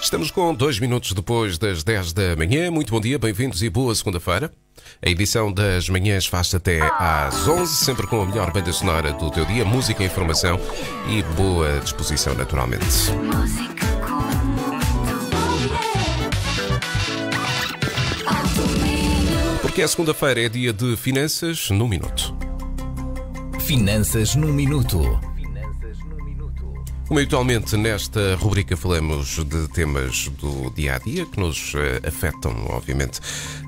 Estamos com 2 minutos depois das 10 da manhã. Muito bom dia, bem-vindos e boa segunda-feira. A edição das manhãs faz até às 11, sempre com a melhor banda sonora do teu dia, música, informação e boa disposição, naturalmente. Porque é segunda-feira, é dia de Finanças no Minuto. Finanças no Minuto. Como habitualmente, nesta rubrica falamos de temas do dia-a-dia que nos afetam, obviamente,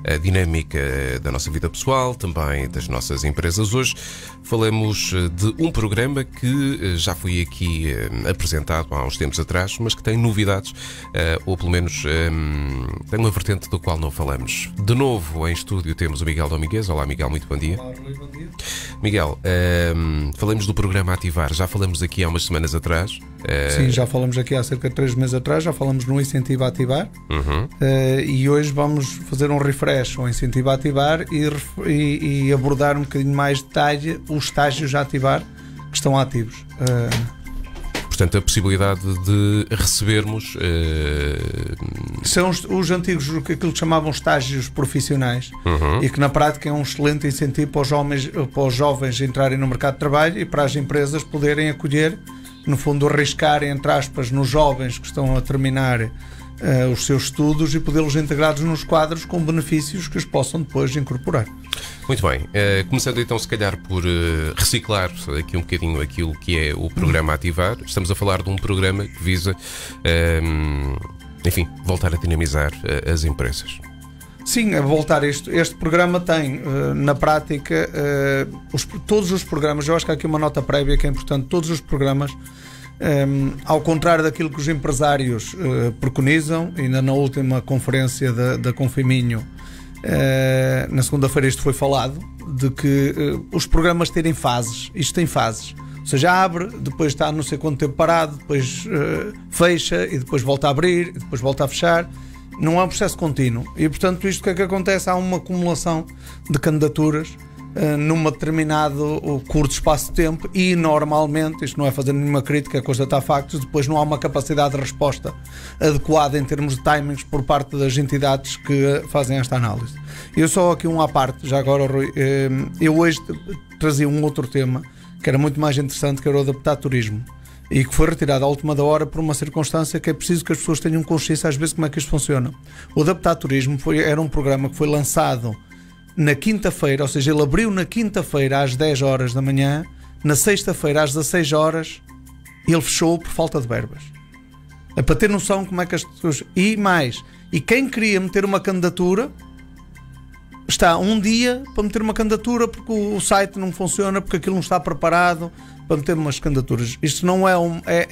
a dinâmica da nossa vida pessoal, também das nossas empresas. Hoje falamos de um programa que já foi aqui apresentado há uns tempos atrás, mas que tem novidades, ou pelo menos tem uma vertente do qual não falamos. De novo, em estúdio temos o Miguel Domingues. Olá, Miguel, muito bom dia. Olá, Rui, bom dia. Miguel, falamos do programa Ativar, já falamos aqui há umas semanas atrás. Sim, já falamos aqui há cerca de 3 meses atrás, já falamos no Incentivo a Ativar. E hoje vamos fazer um refresh ao Incentivo a Ativar e abordar um bocadinho mais de detalhe os estágios a ativar que estão ativos. Portanto, a possibilidade de recebermos... São os antigos, aquilo que chamavam estágios profissionais, e que na prática é um excelente incentivo para os jovens entrarem no mercado de trabalho e para as empresas poderem acolher, no fundo, arriscar, entre aspas, nos jovens que estão a terminar os seus estudos e podê-los integrados nos quadros com benefícios que os possam depois incorporar. Muito bem, começando então se calhar por reciclar aqui um bocadinho aquilo que é o programa Ativar. Estamos a falar de um programa que visa, enfim, voltar a dinamizar as empresas. Sim, a voltar este programa tem, na prática, todos os programas, eu acho que há aqui uma nota prévia que é importante, todos os programas, ao contrário daquilo que os empresários preconizam, ainda na última conferência da Confiminho, na segunda-feira isto foi falado, de que os programas terem fases, isto tem fases. Ou seja, abre, depois está não sei quanto tempo parado, depois fecha e depois volta a abrir, e depois volta a fechar. Não é um processo contínuo e, portanto, isto que é que acontece? Há uma acumulação de candidaturas num determinado curto espaço de tempo e, normalmente, isto não é fazer nenhuma crítica, é constatar factos, depois não há uma capacidade de resposta adequada em termos de timings por parte das entidades que fazem esta análise. Eu só aqui um à parte, já agora, Rui, eu hoje trazia um outro tema que era muito mais interessante, que era o adaptar turismo, e que foi retirado à última da hora por uma circunstância que é preciso que as pessoas tenham consciência às vezes como é que isto funciona. O Adaptar Turismo era um programa que foi lançado na quinta-feira, ou seja, ele abriu na quinta-feira às 10 horas da manhã, na sexta-feira às 16 horas ele fechou por falta de verbas. É para ter noção como é que as pessoas... E quem queria meter uma candidatura está um dia para meter uma candidatura porque o site não funciona, porque aquilo não está preparado para meter umas candidaturas. Isto não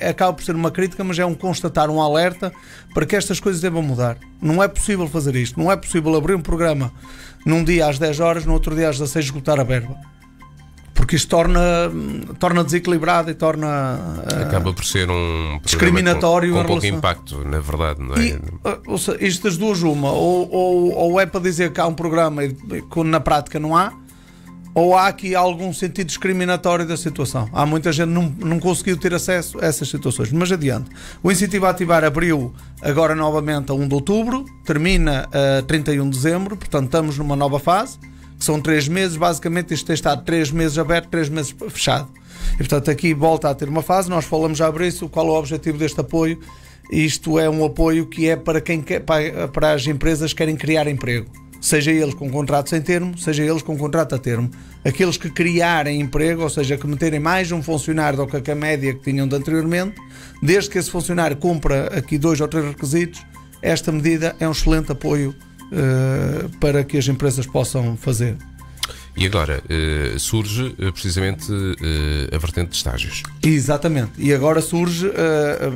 acaba por ser uma crítica, mas é um constatar, um alerta para que estas coisas devam mudar. Não é possível fazer isto. Não é possível abrir um programa num dia às 10 horas, no outro dia às 16 esgotar a verba. Porque isto torna desequilibrado e torna... acaba por ser um discriminatório com pouco impacto, na verdade, não é? Ou seja, isto das duas uma, ou é para dizer que há um programa e na prática não há, ou há aqui algum sentido discriminatório da situação. Há muita gente que não conseguiu ter acesso a essas situações. Mas adiante. O Incentivo a Ativar abriu agora novamente a 1 de outubro, termina a 31 de dezembro, portanto estamos numa nova fase, que são 3 meses, basicamente isto tem estado 3 meses aberto, 3 meses fechado. E portanto aqui volta a ter uma fase, nós falamos já sobre isso, qual é o objetivo deste apoio. Isto é um apoio que é para quem quer, para as empresas que querem criar emprego. Seja eles com contrato sem termo, seja eles com contrato a termo. Aqueles que criarem emprego, ou seja, que meterem mais um funcionário do que a média que tinham de anteriormente, desde que esse funcionário cumpra aqui 2 ou 3 requisitos, esta medida é um excelente apoio para que as empresas possam fazer. E agora surge precisamente a vertente de estágios. Exatamente, e agora surge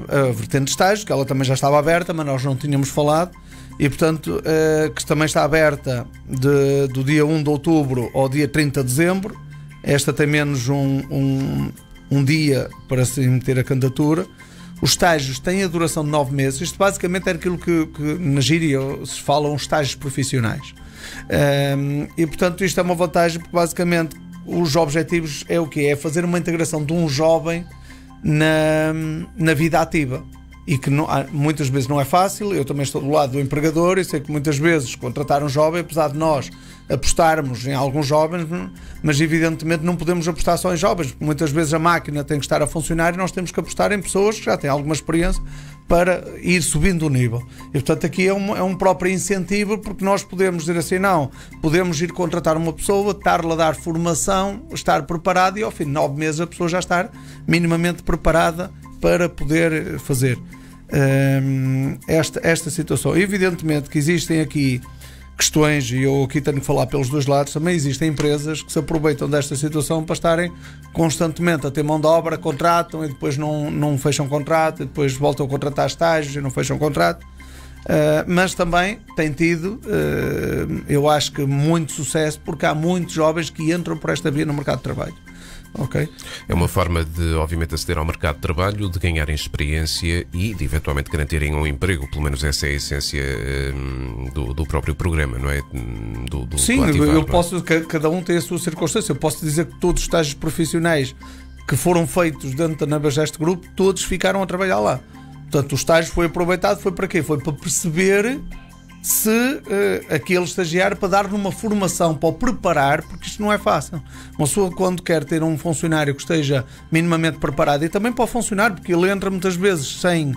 a vertente de estágios, que ela também já estava aberta, mas nós não tínhamos falado. E portanto, que também está aberta do dia 1 de outubro ao dia 30 de dezembro. Esta tem menos um dia para se meter a candidatura. Os estágios têm a duração de 9 meses. Isto basicamente é aquilo que na gíria se falam estágios profissionais. E portanto isto é uma vantagem porque basicamente os objetivos é o quê? É fazer uma integração de um jovem na vida ativa. e que muitas vezes não é fácil. Eu também estou do lado do empregador e sei que muitas vezes contratar um jovem, apesar de nós apostarmos em alguns jovens, mas evidentemente não podemos apostar só em jovens, porque muitas vezes a máquina tem que estar a funcionar e nós temos que apostar em pessoas que já têm alguma experiência para ir subindo o nível. E portanto aqui é um próprio incentivo, porque nós podemos dizer assim, não, podemos ir contratar uma pessoa, estar-lhe a dar formação, estar preparado e ao fim de 9 meses a pessoa já estar minimamente preparada para poder fazer esta situação. Evidentemente que existem aqui questões, e eu aqui tenho que falar pelos dois lados, também existem empresas que se aproveitam desta situação para estarem constantemente a ter mão de obra, contratam e depois não fecham contrato, e depois voltam a contratar estágios e não fecham contrato. Mas também tem tido, eu acho que muito sucesso, porque há muitos jovens que entram por esta via no mercado de trabalho. Okay. É uma forma de, obviamente, aceder ao mercado de trabalho, de ganharem experiência e de eventualmente garantirem um emprego. Pelo menos essa é a essência do próprio programa, não é? Sim, ativar, eu posso, cada um tem a sua circunstância. Eu posso dizer que todos os estágios profissionais que foram feitos dentro da Navageste Group, todos ficaram a trabalhar lá. Portanto, o estágio foi aproveitado, foi para quê? Foi para perceber se aquele estagiário, para dar-lhe uma formação, para o preparar, porque isto não é fácil. Uma pessoa, quando quer ter um funcionário que esteja minimamente preparado, e também para o funcionário, porque ele entra muitas vezes sem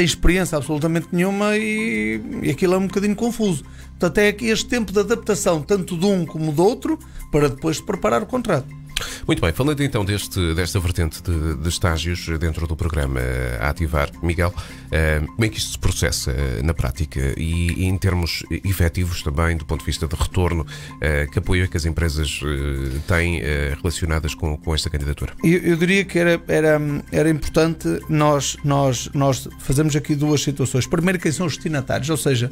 experiência absolutamente nenhuma e aquilo é um bocadinho confuso. Portanto, é aqui este tempo de adaptação, tanto de um como do outro, para depois preparar o contrato. Muito bem, falando então desta vertente de estágios dentro do programa a ativar, Miguel, como é que isto se processa na prática e em termos efetivos também, do ponto de vista de retorno, que apoio é que as empresas têm relacionadas com esta candidatura? Eu diria que era importante nós fazermos aqui duas situações. Primeiro, quem são os destinatários, ou seja,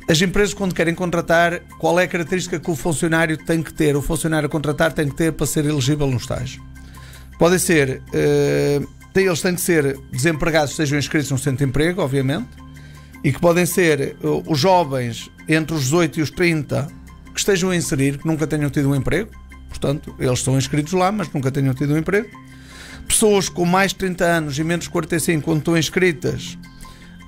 as empresas, quando querem contratar, qual é a característica que o funcionário tem que ter, o funcionário a contratar tem que ter para ser elegível no estágio? Podem ser, eles têm que ser desempregados que estejam inscritos no centro de emprego, obviamente, e que podem ser os jovens entre os 18 e os 30 que estejam a inserir, que nunca tenham tido um emprego, portanto, eles estão inscritos lá, mas nunca tenham tido um emprego. Pessoas com mais de 30 anos e menos de 45, quando estão inscritas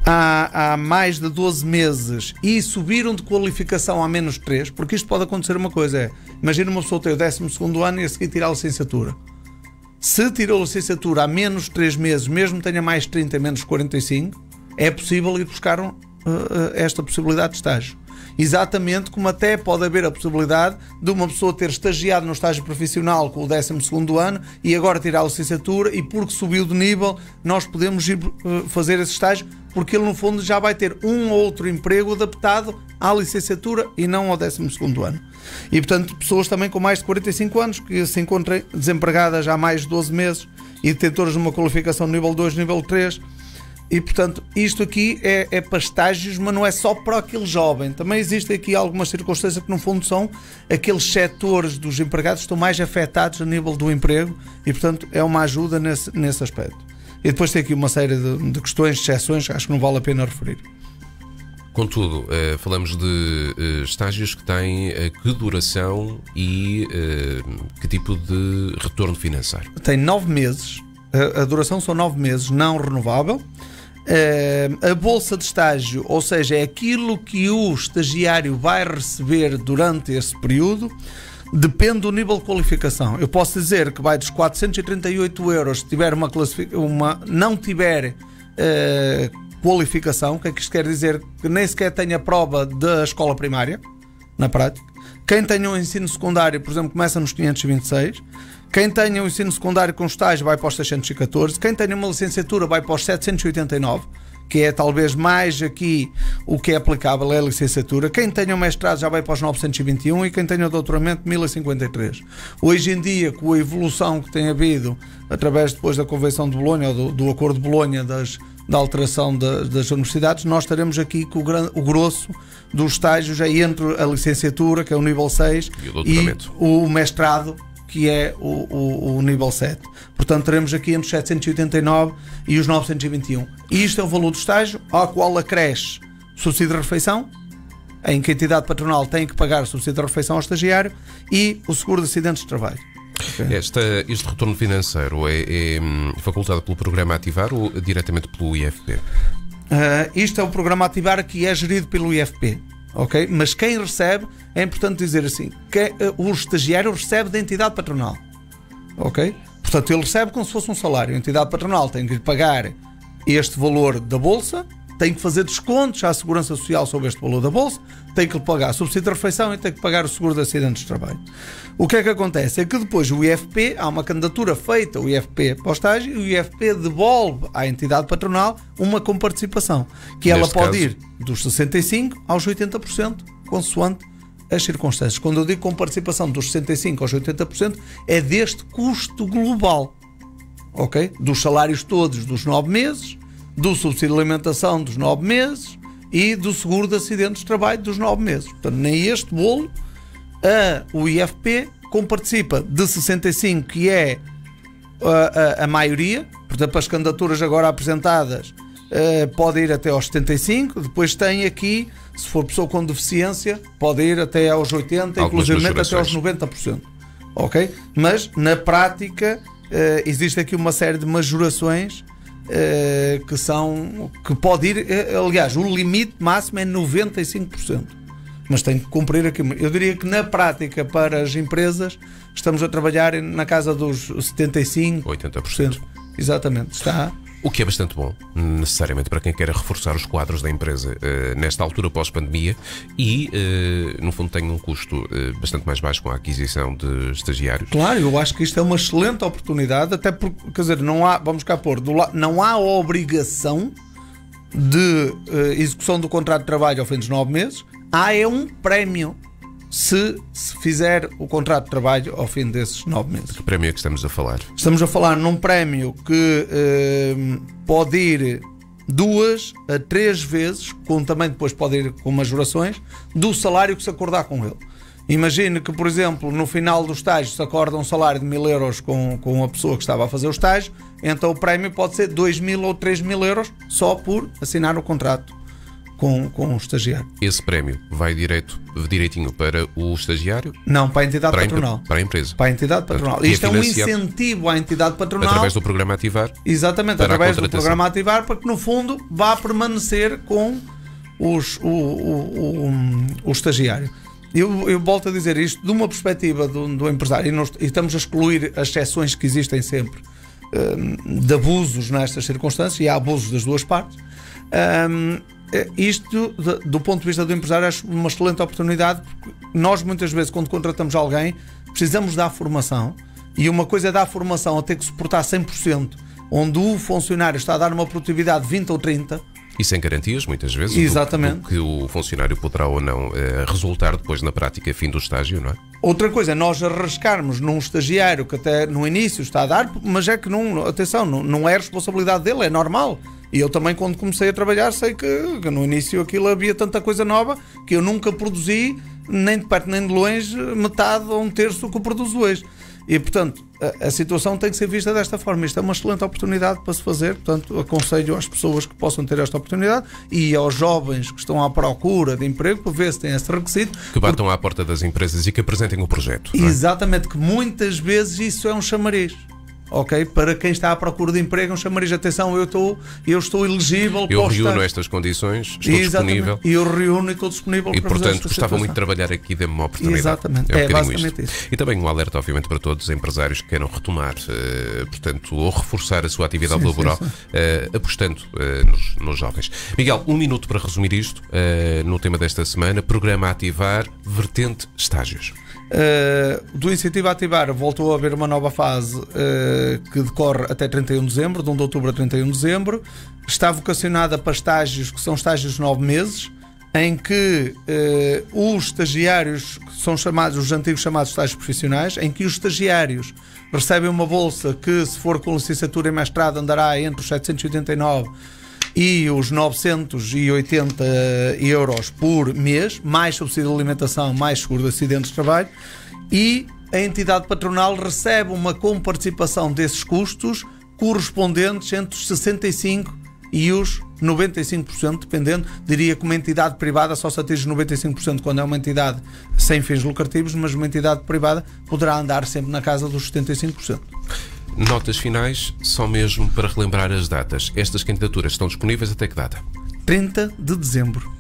há mais de 12 meses e subiram de qualificação há menos de 3, porque isto pode acontecer uma coisa, imagina uma pessoa ter o 12º ano e a seguir tirar a licenciatura. Se tirou a licenciatura há menos de 3 meses, mesmo tenha mais de 30 e menos de 45, é possível ir buscar esta possibilidade de estágio. Exatamente como até pode haver a possibilidade de uma pessoa ter estagiado no estágio profissional com o 12º ano e agora tirar a licenciatura, e porque subiu de nível nós podemos ir fazer esse estágio, porque ele no fundo já vai ter um ou outro emprego adaptado à licenciatura e não ao 12º ano. E portanto, pessoas também com mais de 45 anos que se encontrem desempregadas há mais de 12 meses e detentoras de uma qualificação nível 2, nível 3. E portanto, isto aqui é para estágios, mas não é só para aquele jovem. Também existem aqui algumas circunstâncias que no fundo são aqueles setores dos empregados que estão mais afetados a nível do emprego, e portanto é uma ajuda nesse aspecto. E depois tem aqui uma série de questões, de exceções, que acho que não vale a pena referir. Contudo, falamos de estágios que têm que duração e que tipo de retorno financeiro? Tem 9 meses, a duração são 9 meses, não renovável. A bolsa de estágio, ou seja, é aquilo que o estagiário vai receber durante esse período, depende do nível de qualificação. Eu posso dizer que vai dos 438 euros se tiver não tiver qualificação. O que é que isto quer dizer? Que nem sequer tem a prova da escola primária, na prática. Quem tenha um ensino secundário, por exemplo, começa nos 526. Quem tenha um ensino secundário com estágio vai para os 614. Quem tenha uma licenciatura vai para os 789, que é talvez mais aqui o que é aplicável, é a licenciatura. Quem tenha um mestrado já vai para os 921 e quem tenha o doutoramento 1053. Hoje em dia, com a evolução que tem havido através depois da Convenção de Bolonha, ou do Acordo de Bolonha, da alteração das universidades, nós estaremos aqui com o grosso dos estágios é entre a licenciatura, que é o nível 6, e o mestrado, que é o nível 7. Portanto, teremos aqui entre os 789 e os 921. E isto é o valor do estágio, ao qual acresce o subsídio de refeição, em que a entidade patronal tem que pagar o subsídio de refeição ao estagiário, e o seguro de acidentes de trabalho. Okay? Este retorno financeiro é facultado pelo programa Ativar ou diretamente pelo IFP? Isto é o programa Ativar que é gerido pelo IFP. Okay? Mas quem recebe, é importante dizer assim, que o estagiário recebe da entidade patronal. Ok? Portanto, ele recebe como se fosse um salário. A entidade patronal tem que lhe pagar este valor da bolsa, tem que fazer descontos à Segurança Social sobre este valor da bolsa, tem que lhe pagar subsídio de refeição e tem que pagar o seguro de acidentes de trabalho. O que é que acontece? É que depois o IFP, há uma candidatura feita, o IFP para o estágio, e o IFP devolve à entidade patronal uma comparticipação, que ela pode ir dos 65% aos 80%, consoante as circunstâncias. Quando eu digo comparticipação dos 65% aos 80%, é deste custo global, ok? Dos salários todos dos 9 meses, do subsídio de alimentação dos 9 meses e do seguro de acidentes de trabalho dos 9 meses. Portanto, nem este bolo, o IFP comparticipa de 65%, que é a maioria. Portanto, as candidaturas agora apresentadas pode ir até aos 75%. Depois tem aqui, se for pessoa com deficiência, pode ir até aos 80%, inclusive até aos 90%. Ok? Mas, na prática, existe aqui uma série de majorações que pode ir, aliás, o limite máximo é 95%, mas tem que cumprir aqui. Eu diria que na prática, para as empresas, estamos a trabalhar na casa dos 75%, 80%. Exatamente, está. O que é bastante bom, necessariamente, para quem quer reforçar os quadros da empresa nesta altura pós-pandemia e, no fundo, tem um custo bastante mais baixo com a aquisição de estagiários. Claro, eu acho que isto é uma excelente oportunidade, até porque, quer dizer, não há, vamos cá pôr, não há a obrigação de execução do contrato de trabalho ao fim dos 9 meses, há um prémio se fizer o contrato de trabalho ao fim desses 9 meses. Que prémio é que estamos a falar? Estamos a falar num prémio que pode ir 2 a 3 vezes, também depois pode ir com majorações, do salário que se acordar com ele. Imagine que, por exemplo, no final do estágio se acorda um salário de 1.000 euros com a pessoa que estava a fazer o estágio, então o prémio pode ser 2.000 ou 3.000 euros só por assinar o contrato com o estagiário. Esse prémio vai direitinho para o estagiário? Não, para a entidade patronal. Para a empresa. Para a entidade patronal. Portanto, isto é um incentivo à entidade patronal. Através do programa Ativar? Exatamente, através do programa Ativar, para que no fundo vá permanecer com o estagiário. Eu volto a dizer isto de uma perspectiva do empresário, e estamos a excluir as exceções que existem sempre de abusos nestas circunstâncias, e há abusos das duas partes. Isto, do ponto de vista do empresário, acho uma excelente oportunidade, porque nós muitas vezes, quando contratamos alguém, precisamos dar formação, e uma coisa é dar formação a ter que suportar 100%, onde o funcionário está a dar uma produtividade de 20 ou 30%. E sem garantias, muitas vezes, exatamente, do que o funcionário poderá ou não resultar depois na prática, fim do estágio, não é? Outra coisa é nós arriscarmos num estagiário que até no início está a dar, mas é que atenção, não é responsabilidade dele, é normal. E eu também, quando comecei a trabalhar, sei que no início aquilo havia tanta coisa nova que eu nunca produzi, nem de perto nem de longe, metade ou um terço do que eu produzo hoje. E, portanto, a situação tem que ser vista desta forma. Isto é uma excelente oportunidade para se fazer. Portanto, aconselho às pessoas que possam ter esta oportunidade e aos jovens que estão à procura de emprego para ver se têm esse requisito. Que batam à porta das empresas e que apresentem o projeto. Não é? Exatamente, que muitas vezes isso é um chamariz. Ok? Para quem está à procura de emprego, um chamariz. Atenção, eu estou elegível. Eu reúno estas condições, estou disponível. E eu reúno e estou disponível e, para portanto, gostava muito de trabalhar aqui, dê-me uma oportunidade. Exatamente, é basicamente isso. E também um alerta, obviamente, para todos os empresários que queiram retomar, portanto, ou reforçar a sua atividade laboral, apostando nos jovens. Miguel, 1 minuto para resumir isto, no tema desta semana, programa Ativar, vertente estágios. Do incentivo a Ativar voltou a haver uma nova fase que decorre até 31 de dezembro, de 1 de outubro a 31 de dezembro. Está vocacionada para estágios que são estágios de 9 meses, em que os estagiários, que são chamados, os antigos chamados estágios profissionais, em que os estagiários recebem uma bolsa que, se for com licenciatura e mestrado, andará entre os 789 e os 980 euros por mês, mais subsídio de alimentação, mais seguro de acidentes de trabalho, e a entidade patronal recebe uma comparticipação desses custos correspondentes entre os 65% e os 95%, dependendo, diria que uma entidade privada só se atinge 95% quando é uma entidade sem fins lucrativos, mas uma entidade privada poderá andar sempre na casa dos 75%. Notas finais, só mesmo para relembrar as datas. Estas candidaturas estão disponíveis até que data? 30 de dezembro,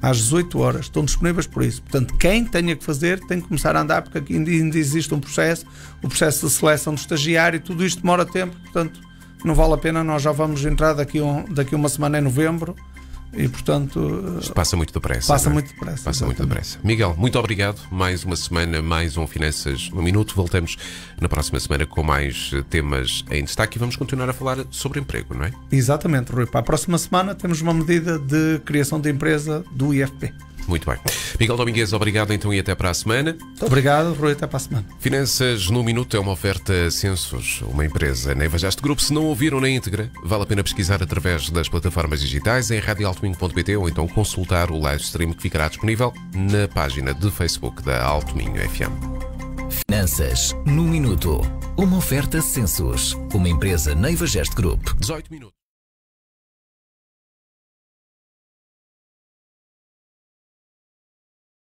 às 18 horas, estão disponíveis por isso. Portanto, quem tenha que fazer tem que começar a andar, porque aqui ainda existe um processo, o processo de seleção do estagiário, tudo isto demora tempo, portanto, não vale a pena. Nós já vamos entrar daqui uma semana em novembro e, portanto, isto passa muito depressa. Passa muito depressa. Passa muito depressa. Miguel, muito obrigado. Mais uma semana, mais um Finanças no Minuto. Voltamos na próxima semana com mais temas em destaque e vamos continuar a falar sobre emprego, não é? Exatamente, Rui. Para a próxima semana temos uma medida de criação de empresa do IFP. Muito bem. Miguel Domingues, obrigado então e até para a semana. Muito obrigado, Rui, até para a semana. Finanças no Minuto é uma oferta Census, uma empresa Neiva Gesto Group. Se não ouviram na íntegra, vale a pena pesquisar através das plataformas digitais em radioaltominho.pt ou então consultar o live stream que ficará disponível na página de Facebook da Alto Minho FM. Finanças no Minuto. Uma oferta Census, uma empresa Neiva Gesto Group. 18 minutos.